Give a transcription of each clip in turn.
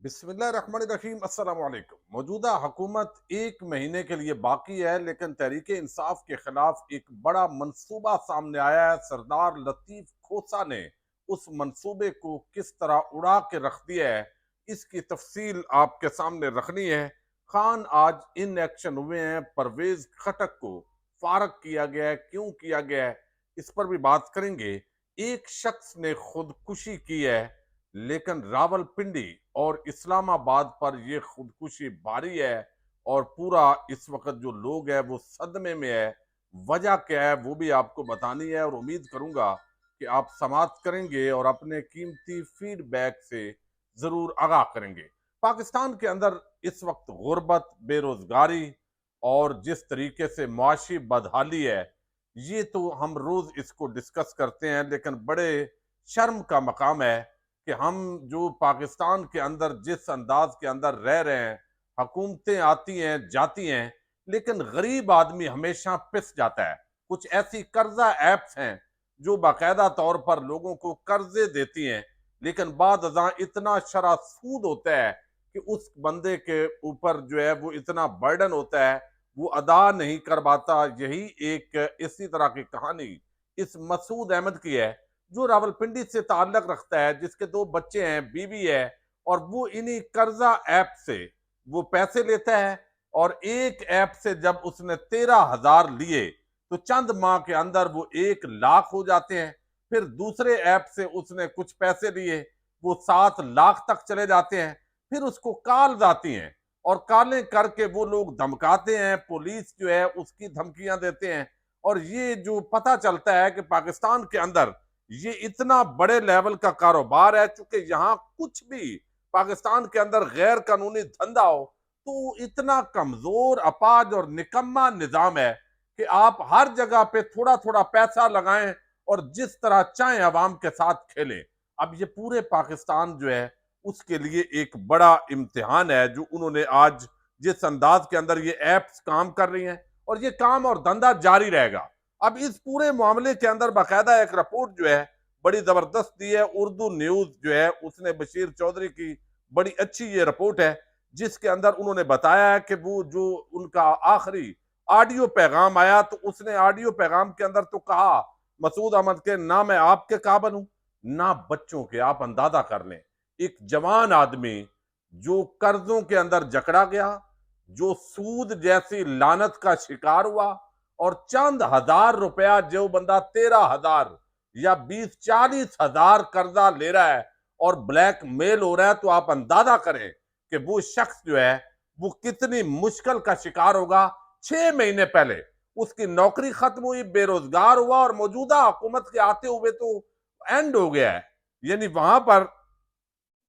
बिस्मिल्लाहिर्रहमानिर्रहीम अस्सलाम वालेकुम। मौजूदा हुकूमत 1 महीने के लिए बाकी है, लेकिन तहरीक इंसाफ के खिलाफ एक बड़ा मंसूबा सामने आया है। सरदार लतीफ खोसा ने उस मंसूबे को किस तरह उड़ा के रख दिया है, इसकी तफसील आपके सामने रखनी है। खान आज इन एक्शन हुए हैं, परवेज खटक को फारग किया गया है, क्यों किया गया है, इस पर भी बात करेंगे। एक शख्स ने खुदकुशी की है, लेकिन रावलपिंडी और इस्लामाबाद पर यह खुदकुशी भारी है और पूरा इस वक्त जो लोग हैं वो सदमे में है। वजह क्या है वो भी आपको बतानी है और उम्मीद करूंगा कि आप समाप्त करेंगे और अपने कीमती फीडबैक से जरूर आगाह करेंगे। पाकिस्तान के अंदर इस वक्त गुर्बत, बेरोजगारी और जिस तरीके से मुआशी बदहाली है, ये तो हम रोज इसको डिस्कस करते हैं, लेकिन बड़े शर्म का मकाम है कि हम जो पाकिस्तान के अंदर जिस अंदाज के अंदर रह रहे हैं, हुकूमतें आती हैं जाती हैं, लेकिन गरीब आदमी हमेशा पिस जाता है। कुछ ऐसी कर्जा एप्स हैं जो बाकायदा तौर पर लोगों को कर्जे देती हैं, लेकिन बाद अज़ां इतना शरा सूद होता है कि उस बंदे के ऊपर जो है वो इतना बर्डन होता है, वो अदा नहीं कर पाता। यही एक इसी तरह की कहानी इस मसूद अहमद की है, जो रावलपिंडी से ताल्लुक रखता है, जिसके 2 बच्चे हैं, बीवी है, और वो इन्हीं कर्जा ऐप से वो पैसे लेता है। और एक ऐप से जब उसने 13,000 लिए तो चंद माह के अंदर वो 1 लाख हो जाते हैं। फिर दूसरे ऐप से उसने कुछ पैसे लिए, वो 7 लाख तक चले जाते हैं। फिर उसको कॉल आती हैं और कॉलें करके वो लोग धमकाते हैं, पुलिस जो है उसकी धमकियां देते हैं। और ये जो पता चलता है कि पाकिस्तान के अंदर ये इतना बड़े लेवल का कारोबार है, चूंकि यहाँ कुछ भी पाकिस्तान के अंदर गैर कानूनी धंधा हो तो इतना कमजोर, अपाज और निकम्मा निजाम है कि आप हर जगह पे थोड़ा थोड़ा पैसा लगाएं और जिस तरह चाहें अवाम के साथ खेलें। अब ये पूरे पाकिस्तान जो है उसके लिए एक बड़ा इम्तिहान है जो उन्होंने आज जिस अंदाज के अंदर ये एप्स काम कर रही हैं, और ये काम और धंधा जारी रहेगा। अब इस पूरे मामले के अंदर बाकायदा एक रिपोर्ट जो है बड़ी जबरदस्त दी है उर्दू न्यूज जो है उसने, बशीर चौधरी की बड़ी अच्छी ये रिपोर्ट है, जिसके अंदर उन्होंने बताया है कि वो जो उनका आखिरी ऑडियो पैगाम आया, तो उसने ऑडियो पैगाम के अंदर तो कहा मसूद अहमद के, ना मैं आपके काबिल हूं ना बच्चों के। आप अंदाजा कर लें, एक जवान आदमी जो कर्जों के अंदर जकड़ा गया, जो सूद जैसी लानत का शिकार हुआ, और चंद हजार रुपया जो बंदा 13,000 या 20-40 हजार कर्जा ले रहा है और ब्लैक मेल हो रहा है, तो आप अंदाजा करें कि वो शख्स जो है वो कितनी मुश्किल का शिकार होगा। 6 महीने पहले उसकी नौकरी खत्म हुई, बेरोजगार हुआ, और मौजूदा हुकूमत के आते हुए तो एंड हो गया है। यानी वहां पर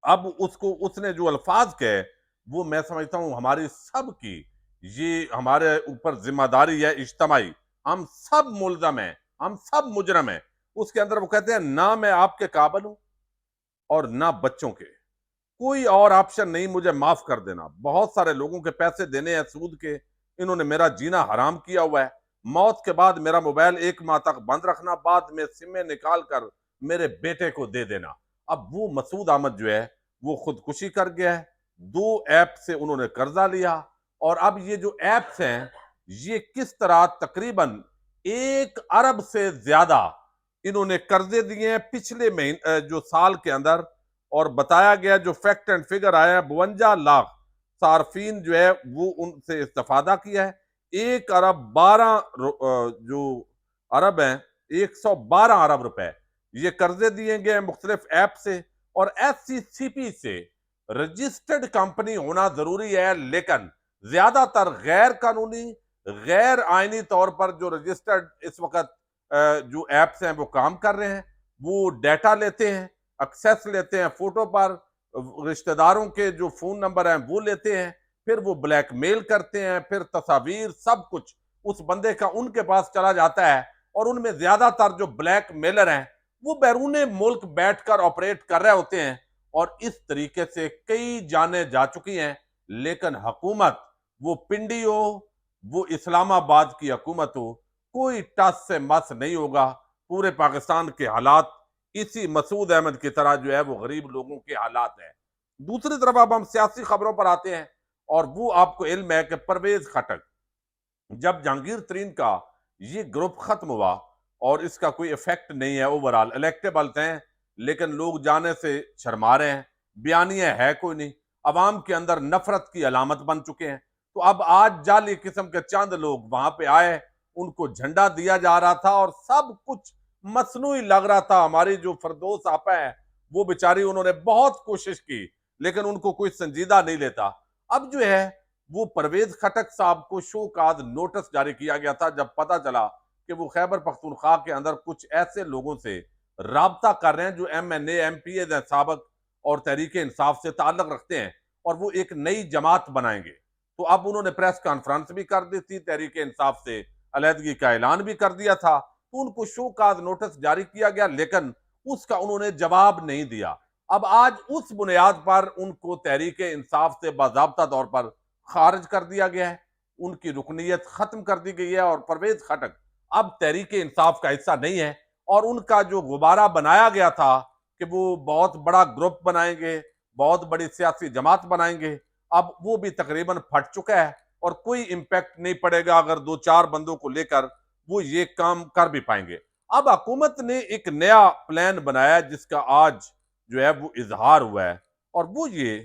अब उसको उसने जो अल्फाज कहे, वो मैं समझता हूं हमारी सब की, ये हमारे ऊपर जिम्मेदारी है इज्तमाई। हम सब मुलजम हैं, हम सब मुजरम हैं। उसके अंदर वो कहते हैं, ना मैं आपके काबिल हूं और ना बच्चों के, कोई और ऑप्शन नहीं, मुझे माफ कर देना। बहुत सारे लोगों के पैसे देने हैं सूद के, इन्होंने मेरा जीना हराम किया हुआ है। मौत के बाद मेरा मोबाइल 1 माह तक बंद रखना, बाद में सिमें निकाल कर मेरे बेटे को दे देना। अब वो मसूद अहमद जो है वो खुदकुशी कर गया है। 2 ऐप से उन्होंने कर्जा लिया, और अब ये जो ऐप्स हैं ये किस तरह तकरीबन 1 अरब से ज्यादा इन्होंने कर्जे दिए हैं पिछले महीने जो साल के अंदर। और बताया गया जो फैक्ट एंड फिगर आया है, 52 लाख सार्फिन जो है वो उनसे इस्तेफादा किया है। 1 अरब 12 जो अरब हैं, 112 अरब रुपए ये कर्जे दिए गए हैं मुख्तलिफ ऐप से। और SCCP से रजिस्टर्ड कंपनी होना जरूरी है, लेकिन ज्यादातर गैर कानूनी, गैर आईनी तौर पर जो रजिस्टर्ड इस वक्त जो ऐप्स हैं वो काम कर रहे हैं। वो डाटा लेते हैं, एक्सेस लेते हैं फोटो पर, रिश्तेदारों के जो फोन नंबर हैं वो लेते हैं, फिर वो ब्लैकमेल करते हैं, फिर तस्वीर सब कुछ उस बंदे का उनके पास चला जाता है। और उनमें ज्यादातर जो ब्लैक मेलर हैं वो बैरून मुल्क बैठकर ऑपरेट कर रहे होते हैं। और इस तरीके से कई जाने जा चुकी हैं, लेकिन हुकूमत, वो पिंडी हो, वो इस्लामाबाद की हुकूमत हो, कोई टस से मस नहीं होगा। पूरे पाकिस्तान के हालात इसी मसूद अहमद की तरह जो है वो गरीब लोगों के हालात हैं। दूसरी तरफ अब हम सियासी खबरों पर आते हैं, और वो आपको इल्म है कि परवेज खटक, जब जहांगीर तरीन का ये ग्रुप खत्म हुआ और इसका कोई इफेक्ट नहीं है, ओवरऑल इलेक्टेबल हैं लेकिन लोग जाने से शर्मा रहे हैं, बयानिया है कोई नहीं, अवाम के अंदर नफरत की अलामत बन चुके हैं। तो अब आज जाली किस्म के चंद लोग वहां पे आए, उनको झंडा दिया जा रहा था और सब कुछ मसनूई लग रहा था। हमारी जो फरदौस आपा है, वो बेचारी, उन्होंने बहुत कोशिश की लेकिन उनको कोई संजीदा नहीं लेता। अब जो है वो परवेज खटक साहब को शोकाज नोटिस जारी किया गया था जब पता चला कि वो खैबर पख्तूनख्वा के अंदर कुछ ऐसे लोगों से राबता कर रहे हैं जो MNA MPA साबक और तहरीक इंसाफ से ताल्लुक रखते हैं, और वो एक नई जमात बनाएंगे। तो अब उन्होंने प्रेस कॉन्फ्रेंस भी कर दी थी, तहरीक इंसाफ से अलहदगी का ऐलान भी कर दिया था, तो उनको शोकाज नोटिस जारी किया गया लेकिन उसका उन्होंने जवाब नहीं दिया। अब आज उस बुनियाद पर उनको तहरीक इंसाफ से बाज़ाब्ता तौर पर खारिज कर दिया गया है, उनकी रुकनीत खत्म कर दी गई है और परवेज खटक अब तहरीक इंसाफ का हिस्सा नहीं है। और उनका जो गुब्बारा बनाया गया था कि वो बहुत बड़ा ग्रुप बनाएंगे, बहुत बड़ी सियासी जमात बनाएंगे, अब वो भी तकरीबन फट चुका है और कोई इंपैक्ट नहीं पड़ेगा अगर दो चार बंदों को लेकर वो ये काम कर भी पाएंगे। अब हुकूमत ने एक नया प्लान बनाया जिसका आज जो है वो इजहार हुआ है, और वो ये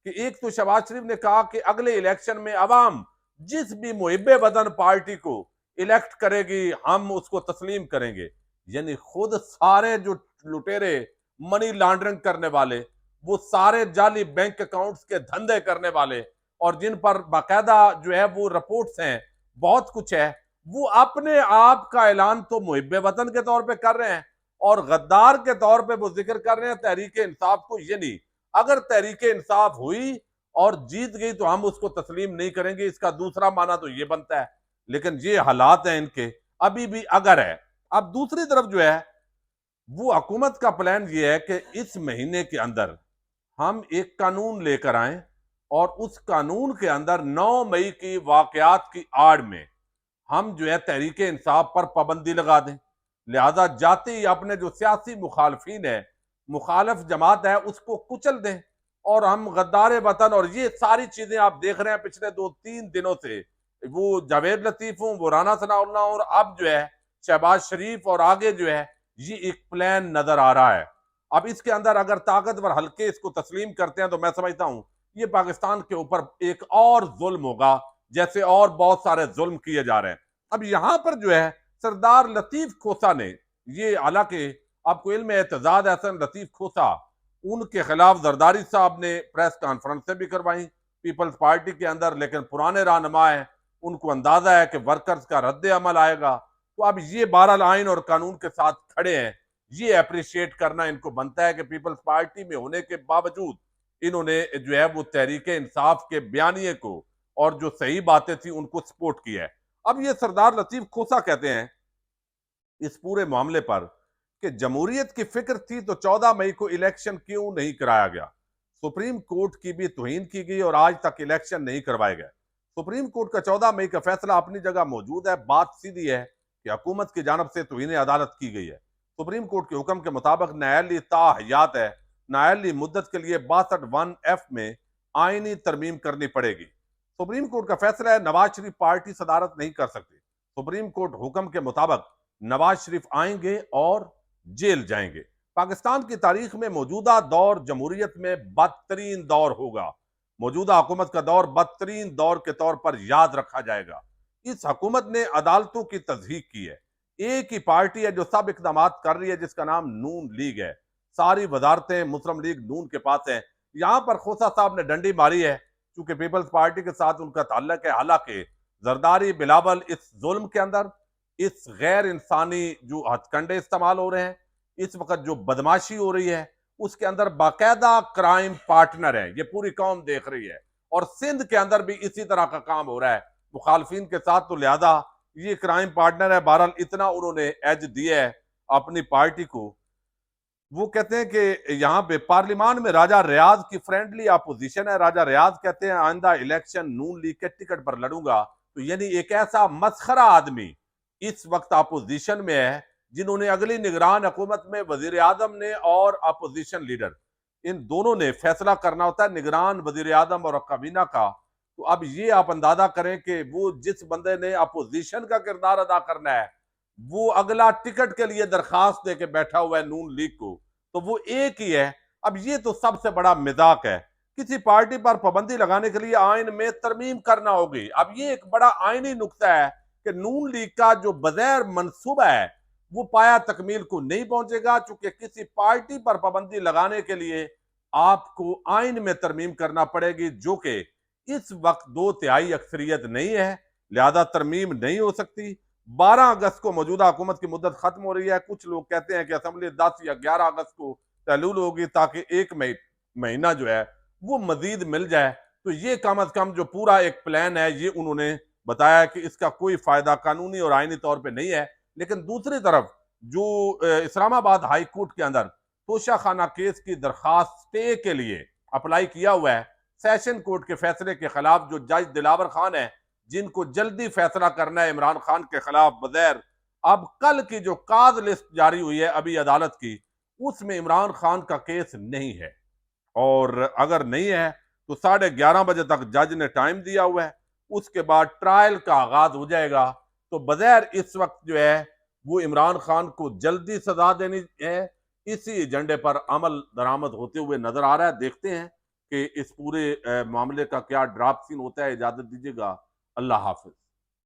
कि एक तो शहबाज शरीफ ने कहा कि अगले इलेक्शन में अवाम जिस भी मुहिब्बे वतन पार्टी को इलेक्ट करेगी हम उसको तस्लीम करेंगे। यानी खुद सारे जो लुटेरे, मनी लॉन्ड्रिंग करने वाले, वो सारे जाली बैंक अकाउंट्स के धंधे करने वाले और जिन पर बाकायदा जो है वो रिपोर्ट्स हैं, बहुत कुछ है, वो अपने आप का ऐलान तो मुहिब्बे वतन के तौर पे कर रहे हैं और गद्दार के तौर पे वो जिक्र कर रहे हैं तहरीक इंसाफ को। ये नहीं, अगर तहरीक इंसाफ हुई और जीत गई तो हम उसको तस्लीम नहीं करेंगे, इसका दूसरा माना तो ये बनता है। लेकिन ये हालात हैं इनके, अभी भी अगर है। अब दूसरी तरफ जो है वो हुकूमत का प्लान ये है कि इस महीने के अंदर हम एक कानून लेकर आए और उस कानून के अंदर 9 मई की वाकयात की आड़ में हम जो है तहरीक इंसाफ पर पाबंदी लगा दें। लिहाजा जाते ही अपने जो सियासी मुखालफिन है, मुखालफ जमात है, उसको कुचल दें और हम गद्दार वतन और ये सारी चीजें आप देख रहे हैं पिछले 2-3 दिनों से, वो जावेद लतीफ हूं, वो राना सनाउल्लाह और अब जो है शहबाज शरीफ, और आगे जो है ये एक प्लान नजर आ रहा है। अब इसके अंदर अगर ताकतवर हल्के इसको तस्लीम करते हैं तो मैं समझता हूं ये पाकिस्तान के ऊपर एक और जुल्म होगा, जैसे और बहुत सारे जुल्म किए जा रहे हैं। अब यहां पर जो है सरदार लतीफ खोसा ने, ये हालांकि आपको इल्म है एतजाज हसन लतीफ खोसा, उनके खिलाफ जरदारी साहब ने प्रेस कॉन्फ्रेंस भी करवाई पीपल्स पार्टी के अंदर, लेकिन पुराने रहनुमा है, उनको अंदाजा है कि वर्कर्स का रद्द अमल आएगा। तो अब ये बहरहाल आइन और कानून के साथ खड़े हैं, ये अप्रिशिएट करना इनको बनता है कि पीपल्स पार्टी में होने के बावजूद इन्होंने जो है वो तहरीक इंसाफ के बयानिए को और जो सही बातें थी उनको सपोर्ट किया है। अब ये सरदार लतीफ खोसा कहते हैं इस पूरे मामले पर कि जमहूरियत की फिक्र थी तो 14 मई को इलेक्शन क्यों नहीं कराया गया। सुप्रीम कोर्ट की भी तौहीन की गई और आज तक इलेक्शन नहीं करवाए गए। सुप्रीम कोर्ट का 14 मई का फैसला अपनी जगह मौजूद है, बात सीधी है कि हुकूमत की जानब से तौहीन अदालत की गई है। सुप्रीम कोर्ट के हुक्म के मुताबिक न्यायालय ताहयात है, न्यायालय मुद्दत के लिए 62(1)(f) में आईनी तरमीम करनी पड़ेगी। सुप्रीम कोर्ट का फैसला है नवाज शरीफ पार्टी सदारत नहीं कर सकती। सुप्रीम कोर्ट हुक्म के मुताबिक नवाज शरीफ आएंगे और जेल जाएंगे। पाकिस्तान की तारीख में मौजूदा दौर जमहूरियत में बदतरीन दौर होगा। मौजूदा हुकूमत का दौर बदतरीन दौर के तौर पर याद रखा जाएगा। इस हुकूमत ने अदालतों की तस्दीक की है। एक ही पार्टी है जो सब इकदाम कर रही है, जिसका नाम नून लीग है। सारी वजारतें मुस्लिम लीग नून के पास है। यहां पर खोसा साहब ने डंडी मारी है क्योंकि पीपल्स पार्टी के साथ उनका ताल्लुक है। हालांकि जरदारी बिलावल इस जुल्म के अंदर, इस गैर इंसानी जो हथकंडे इस्तेमाल हो रहे हैं, इस वक्त जो बदमाशी हो रही है, उसके अंदर बाकायदा क्राइम पार्टनर है। ये पूरी कौम देख रही है और सिंध के अंदर भी इसी तरह का काम हो रहा है मुखालफिन के साथ, तो लिहाजा ये क्राइम पार्टनर है। बहरहाल इतना उन्होंने एज दिया है अपनी पार्टी को। वो कहते हैं कि यहाँ पे पार्लियामान में राजा रियाज की फ्रेंडली अपोजिशन है। राजा रियाज कहते हैं आइंदा इलेक्शन नून लीग के टिकट पर लड़ूंगा। तो यानी एक ऐसा मसखरा आदमी इस वक्त अपोजिशन में है जिन्होंने अगली निगरान हुकूमत में वजीर आजम ने और अपोजिशन लीडर इन दोनों ने फैसला करना होता है, निगरान वजीर आजम और काबीना का। तो अब ये आप अंदाजा करें कि वो जिस बंदे ने अपोजिशन का किरदार अदा करना है, वो अगला टिकट के लिए दरखास्त दे के बैठा हुआ है नून लीग को, तो वो एक ही है। अब ये तो सबसे बड़ा मजाक है, किसी पार्टी पर पाबंदी लगाने के लिए आइन में तरमीम करना होगी। अब ये एक बड़ा आइनी नुक्ता है कि नून लीग का जो बगैर मनसूबा है वो पाया तकमील को नहीं पहुंचेगा, चूंकि किसी पार्टी पर पाबंदी लगाने के लिए आपको आइन में तरमीम करना पड़ेगी, जो कि इस वक्त 2/3 अक्सरियत नहीं है, लिहाजा तरमीम नहीं हो सकती। 12 अगस्त को मौजूदा हुकूमत की मुद्दत खत्म हो रही है। कुछ लोग कहते हैं कि असम्बली 10 या 11 अगस्त को तहलूल होगी, ताकि एक महीना जो है वो मजीद मिल जाए। तो ये कम अज कम जो पूरा एक प्लान है, ये उन्होंने बताया कि इसका कोई फायदा कानूनी और आईनी तौर पर नहीं है। लेकिन दूसरी तरफ जो इस्लामाबाद हाई कोर्ट के अंदर तोशा खाना केस की दरखास्त स्टे के लिए अप्लाई किया हुआ है, सेशन कोर्ट के फैसले के खिलाफ जो जज दिलावर खान है, जिनको जल्दी फैसला करना है इमरान खान के खिलाफ बगैर, अब कल की जो काज लिस्ट जारी हुई है अभी अदालत की, उसमें इमरान खान का केस नहीं है। और अगर नहीं है तो 11:30 बजे तक जज ने टाइम दिया हुआ है, उसके बाद ट्रायल का आगाज हो जाएगा। तो बगैर इस वक्त जो है वो इमरान खान को जल्दी सजा देनी है, इसी एजेंडे पर अमल दरामद होते हुए नजर आ रहा है। देखते हैं कि इस पूरे मामले का क्या ड्राफ्ट सीन होता है। इजाजत दीजिएगा, अल्लाह हाफिज।